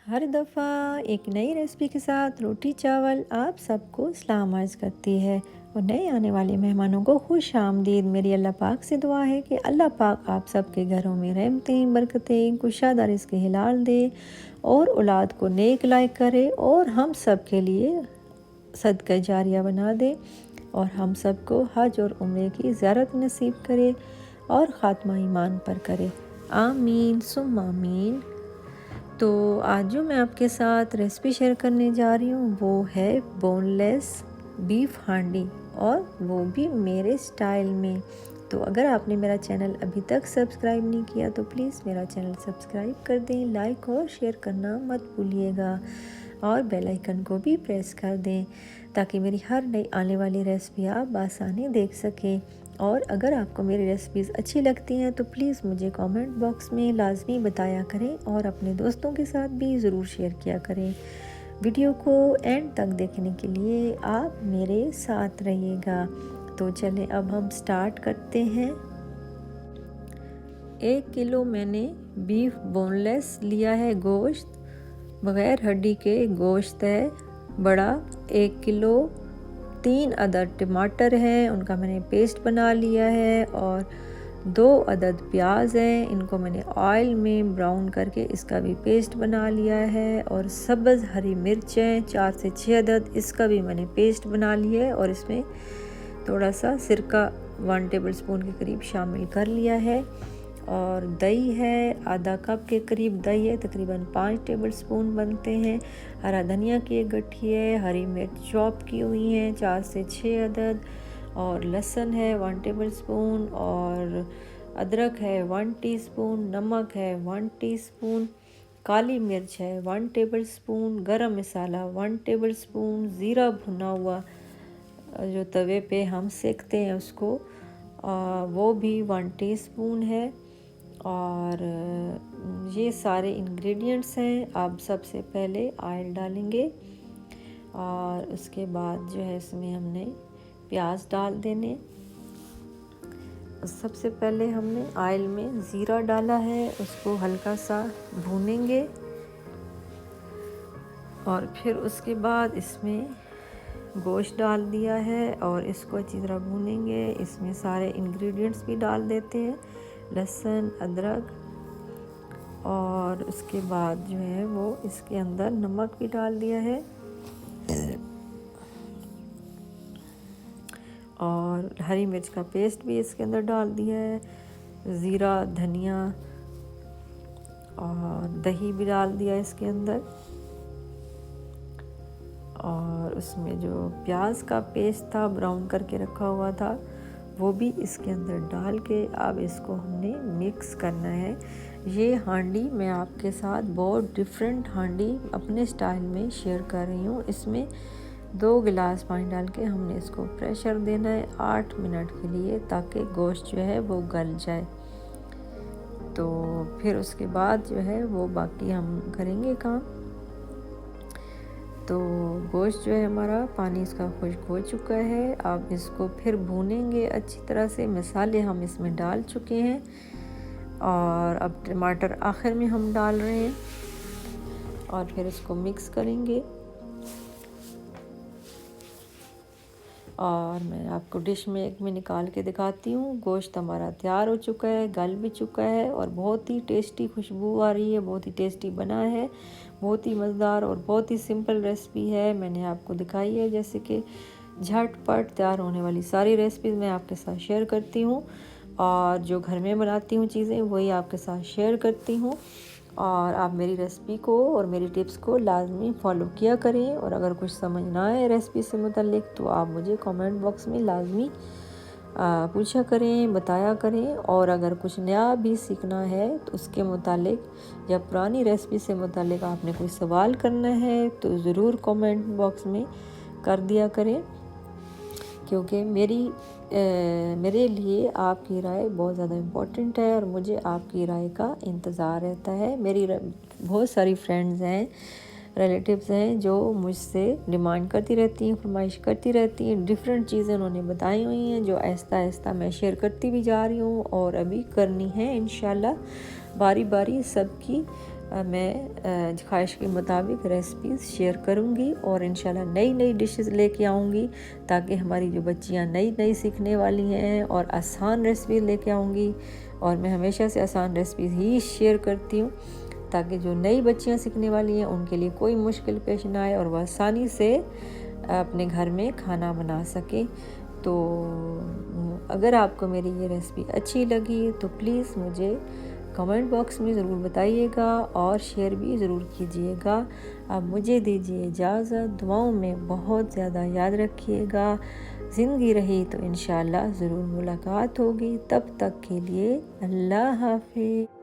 हर दफ़ा एक नई रेसिपी के साथ रोटी चावल आप सबको सलाम अर्ज़ करती है और नए आने वाले मेहमानों को खुश आमदीद। मेरी अल्लाह पाक से दुआ है कि अल्लाह पाक आप सबके घरों में रहमतें बरकतें कुशादा रिज़्क़ हिलाल दे और औलाद को नेक लायक करे और हम सब के लिए सदका जारिया बना दे और हम सबको हज और उम्रे की ज़ियारत नसीब करे और ख़ात्मा ईमान पर करे। आमीन सुम्मा आमीन। तो आज जो मैं आपके साथ रेसिपी शेयर करने जा रही हूँ वो है बोनलेस बीफ हांडी और वो भी मेरे स्टाइल में। तो अगर आपने मेरा चैनल अभी तक सब्सक्राइब नहीं किया तो प्लीज़ मेरा चैनल सब्सक्राइब कर दें, लाइक और शेयर करना मत भूलिएगा और बेल आइकन को भी प्रेस कर दें ताकि मेरी हर नई आने वाली रेसिपी आप बासानी देख सकें। और अगर आपको मेरी रेसिपीज़ अच्छी लगती हैं तो प्लीज़ मुझे कमेंट बॉक्स में लाजमी बताया करें और अपने दोस्तों के साथ भी ज़रूर शेयर किया करें। वीडियो को एंड तक देखने के लिए आप मेरे साथ रहिएगा। तो चलें अब हम स्टार्ट करते हैं। 1 किलो मैंने बीफ बोनलेस लिया है, गोश्त बग़ैर हड्डी के गोश्त है बड़ा 1 किलो। 3 अदद टमाटर हैं, उनका मैंने पेस्ट बना लिया है और 2 अदद प्याज हैं, इनको मैंने ऑयल में ब्राउन करके इसका भी पेस्ट बना लिया है और सब्ज़ हरी मिर्चें 4 से 6 अदद, इसका भी मैंने पेस्ट बना लिया है और इसमें थोड़ा सा सिरका 1 टेबल स्पून के करीब शामिल कर लिया है। और दही है, आधा कप के करीब दही है, तकरीबन 5 टेबल स्पून बनते हैं। हरा धनिया की एक गट्ठी है, हरी मिर्च चॉप की हुई हैं 4 से 6 अदद और लहसुन है 1 टेबल स्पून और अदरक है 1 टीस्पून, नमक है 1 टीस्पून, काली मिर्च है 1 टेबल स्पून, गरम मसाला 1 टेबल स्पून, ज़ीरा भुना हुआ जो तवे पे हम सेकते हैं उसको वो भी 1 टीस्पून है। और ये सारे इंग्रेडिएंट्स हैं। आप सबसे पहले ऑयल डालेंगे और उसके बाद जो है इसमें हमने प्याज डाल देने। सबसे पहले हमने ऑयल में ज़ीरा डाला है, उसको हल्का सा भूनेंगे और फिर उसके बाद इसमें गोश्त डाल दिया है और इसको अच्छी तरह भूनेंगे। इसमें सारे इंग्रेडिएंट्स भी डाल देते हैं, लहसुन अदरक, और उसके बाद जो है वो इसके अंदर नमक भी डाल दिया है और हरी मिर्च का पेस्ट भी इसके अंदर डाल दिया है, ज़ीरा धनिया और दही भी डाल दिया इसके अंदर और उसमें जो प्याज का पेस्ट था ब्राउन करके रखा हुआ था वो भी इसके अंदर डाल के अब इसको हमने मिक्स करना है। ये हांडी मैं आपके साथ बहुत डिफरेंट हांडी अपने स्टाइल में शेयर कर रही हूँ। इसमें 2 गिलास पानी डाल के हमने इसको प्रेशर देना है 8 मिनट के लिए ताकि गोश्त जो है वो गल जाए। तो फिर उसके बाद जो है वो बाकी हम करेंगे काम। तो गोश्त जो है हमारा पानी इसका खुश्क हो चुका है। अब इसको फिर भूनेंगे अच्छी तरह से। मसाले हम इसमें डाल चुके हैं और अब टमाटर आखिर में हम डाल रहे हैं और फिर इसको मिक्स करेंगे। और मैं आपको डिश में एक में निकाल के दिखाती हूँ। गोश्त हमारा तैयार हो चुका है, गल भी चुका है और बहुत ही टेस्टी खुशबू आ रही है, बहुत ही टेस्टी बना है, बहुत ही मज़ेदार और बहुत ही सिंपल रेसिपी है। मैंने आपको दिखाई है जैसे कि झटपट तैयार होने वाली सारी रेसिपीज़ मैं आपके साथ शेयर करती हूँ और जो घर में बनाती हूँ चीज़ें वही आपके साथ शेयर करती हूँ। और आप मेरी रेसिपी को और मेरी टिप्स को लाजमी फॉलो किया करें और अगर कुछ समझ ना आए रेसिपी से मुतल्लिक तो आप मुझे कमेंट बॉक्स में लाजमी पूछा करें, बताया करें। और अगर कुछ नया भी सीखना है तो उसके मुतालिक या पुरानी रेसिपी से मुतालिक आपने कोई सवाल करना है तो ज़रूर कमेंट बॉक्स में कर दिया करें, क्योंकि मेरे लिए आपकी राय बहुत ज़्यादा इम्पोर्टेंट है और मुझे आपकी राय का इंतज़ार रहता है। मेरी बहुत सारी फ्रेंड्स हैं, रिलेटिव्स हैं जो मुझसे डिमांड करती रहती हैं, फरमाइश करती रहती हैं। डिफरेंट चीज़ें उन्होंने बताई हुई हैं जो आहिस्ता आहिस्ता मैं शेयर करती भी जा रही हूँ और अभी करनी है इंशाल्लाह। बारी बारी सबकी मैं ख्वाहिश के मुताबिक रेसिपीज़ शेयर करूँगी और इंशाल्लाह नई नई डिशेस लेके आऊँगी, ताकि हमारी जो बच्चियाँ नई नई सीखने वाली हैं, और आसान रेसिपी लेके आऊँगी। और मैं हमेशा से आसान रेसिपीज़ ही शेयर करती हूँ, ताकि जो नई बच्चियाँ सीखने वाली हैं उनके लिए कोई मुश्किल पेश ना आए और वह आसानी से अपने घर में खाना बना सकें। तो अगर आपको मेरी ये रेसिपी अच्छी लगी तो प्लीज़ मुझे कमेंट बॉक्स में ज़रूर बताइएगा और शेयर भी ज़रूर कीजिएगा। अब मुझे दीजिए इजाज़त, दुआओं में बहुत ज़्यादा याद रखिएगा। ज़िंदगी रही तो इंशाल्लाह ज़रूर मुलाकात होगी। तब तक के लिए अल्लाह हाफ़िज़।